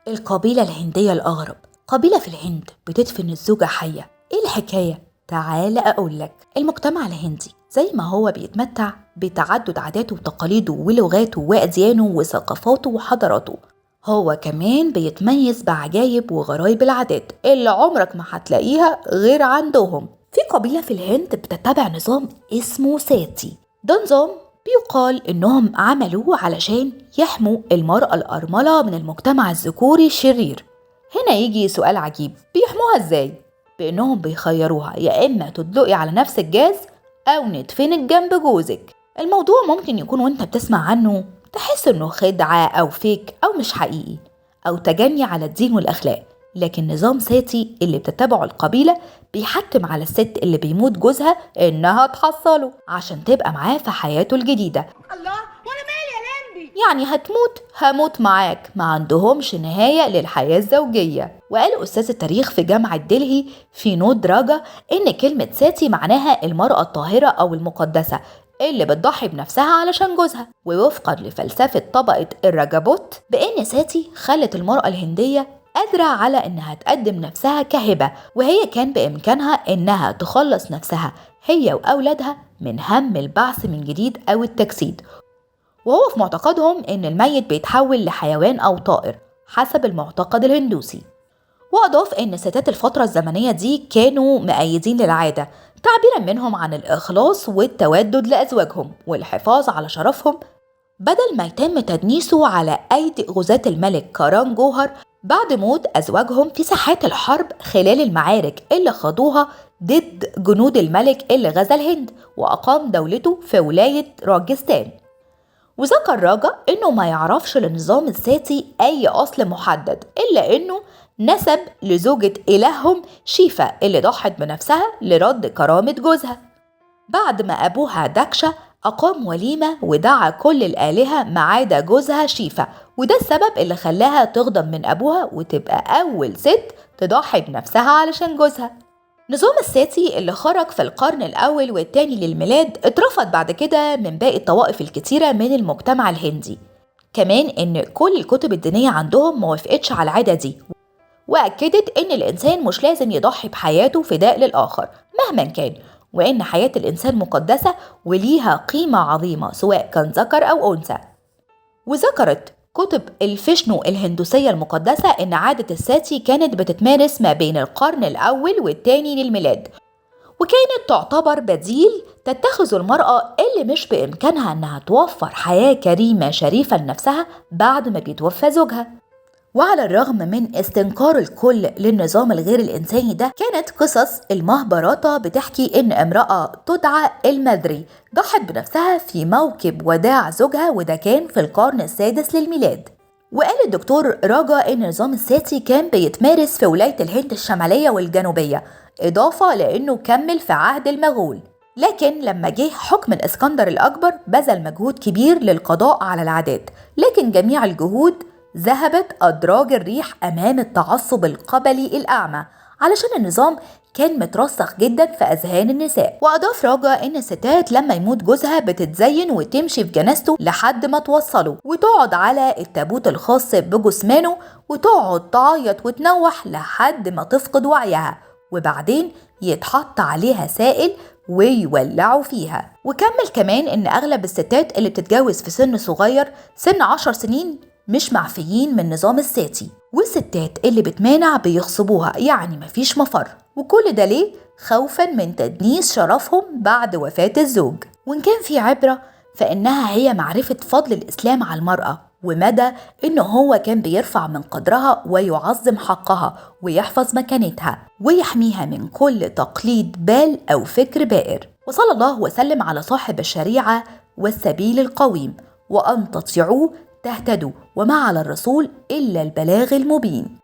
القبيلة الهندية الأغرب قبيلة في الهند بتدفن الزوجة حية. إيه الحكاية؟ تعال أقولك. المجتمع الهندي زي ما هو بيتمتع بتعدد عاداته وتقاليده ولغاته وأديانه وثقافاته وحضاراته، هو كمان بيتميز بعجايب وغرايب العادات اللي عمرك ما هتلاقيها غير عندهم. في قبيلة في الهند بتتبع نظام اسمه ساتي. ده نظام بيقال إنهم عملوه علشان يحموا المرأة الأرملة من المجتمع الذكوري الشرير. هنا يجي سؤال عجيب، بيحموها إزاي؟ بإنهم بيخيروها يا إما تدلقي على نفس الجاز أو ندفنك جنب جوزك. الموضوع ممكن يكون وانت بتسمع عنه تحس إنه خدعة أو فيك أو مش حقيقي أو تجني على الدين والأخلاق، لكن نظام ساتي اللي بتتبعه القبيلة بيحتم على الست اللي بيموت جوزها إنها تحصله عشان تبقى معاه في حياته الجديدة. الله، وانا مالي يا لمبي؟ يعني هتموت هموت معاك، ما عندهمش نهاية للحياة الزوجية. وقال أستاذ التاريخ في جامعة دلهي في نود راجا إن كلمة ساتي معناها المرأة الطاهرة أو المقدسة اللي بتضحي بنفسها علشان جوزها. ووفقا لفلسفة طبقة الراجابوت بإن ساتي خلت المرأة الهندية قادرة على إنها تقدم نفسها كهبة، وهي كان بإمكانها إنها تخلص نفسها هي وأولادها من هم البعث من جديد أو التجسيد. وهو في معتقدهم إن الميت بيتحول لحيوان أو طائر حسب المعتقد الهندوسي. وأضاف إن ستات الفترة الزمنية دي كانوا مؤيدين للعادة، تعبيرا منهم عن الإخلاص والتودد لأزواجهم والحفاظ على شرفهم، بدل ما يتم تدنيسه على أيدي غزاة الملك كاران جوهر بعد موت أزواجهم في ساحات الحرب خلال المعارك اللي خاضوها ضد جنود الملك اللي غزا الهند وأقام دولته في ولاية راجستان. وذكر راجا إنه ما يعرفش للنظام الساتي أي أصل محدد، إلا إنه نسب لزوجة إلههم شيفا اللي ضحت بنفسها لرد كرامة جوزها. بعد ما أبوها داكشا أقام وليمة ودعا كل الآلهة ما عدا جوزها شيفا، وده السبب اللي خلاها تغضب من أبوها وتبقى أول ست تضحي بنفسها علشان جوزها. نظام الساتي اللي خرج في القرن الأول والتاني للميلاد اترفض بعد كده من باقي الطوائف الكتيرة من المجتمع الهندي. كمان إن كل الكتب الدينية عندهم موافقتش على العادة دي، وأكدت إن الإنسان مش لازم يضحي بحياته فداء للآخر مهما كان، وإن حياة الإنسان مقدسة وليها قيمة عظيمة سواء كان ذكر أو أنثى. وذكرت كتب الفيشنو الهندوسية المقدسة إن عادة الساتي كانت بتتمارس ما بين القرن الأول والتاني للميلاد، وكانت تعتبر بديل تتخذ المرأة اللي مش بإمكانها إنها توفر حياة كريمة شريفة لنفسها بعد ما بيتوفى زوجها. وعلى الرغم من استنكار الكل للنظام الغير الإنساني ده، كانت قصص المهبراتا بتحكي إن امرأة تدعى المدري ضحت بنفسها في موكب وداع زوجها، وده كان في القرن السادس للميلاد. وقال الدكتور راجا إن نظام الساتي كان بيتمارس في ولاية الهند الشمالية والجنوبية، إضافة لأنه كمل في عهد المغول. لكن لما جه حكم الإسكندر الأكبر بذل مجهود كبير للقضاء على العادات، لكن جميع الجهود ذهبت أدراج الريح أمام التعصب القبلي الأعمى، علشان النظام كان مترسخ جدا في أذهان النساء. وأضاف راجا إن الستات لما يموت جوزها بتتزين وتمشي في جنازته لحد ما توصله، وتقعد على التابوت الخاص بجثمانه وتقعد تعيط وتنوح لحد ما تفقد وعيها، وبعدين يتحط عليها سائل ويولعوا فيها. وكمل كمان إن أغلب الستات اللي بتتجوز في سن صغير سن 10 سنين مش معفيين من نظام الساتي، والستات اللي بتمانع بيغصبوها، يعني مفيش مفر. وكل ده ليه؟ خوفا من تدنيس شرفهم بعد وفاة الزوج. وإن كان في عبرة فإنها هي معرفة فضل الإسلام على المرأة ومدى إنه هو كان بيرفع من قدرها ويعظم حقها ويحفظ مكانتها ويحميها من كل تقليد بال أو فكر بائر. وصلى الله وسلم على صاحب الشريعة والسبيل القويم، وأن تطيعوه تهتدوا، وما على الرسول إلا البلاغ المبين.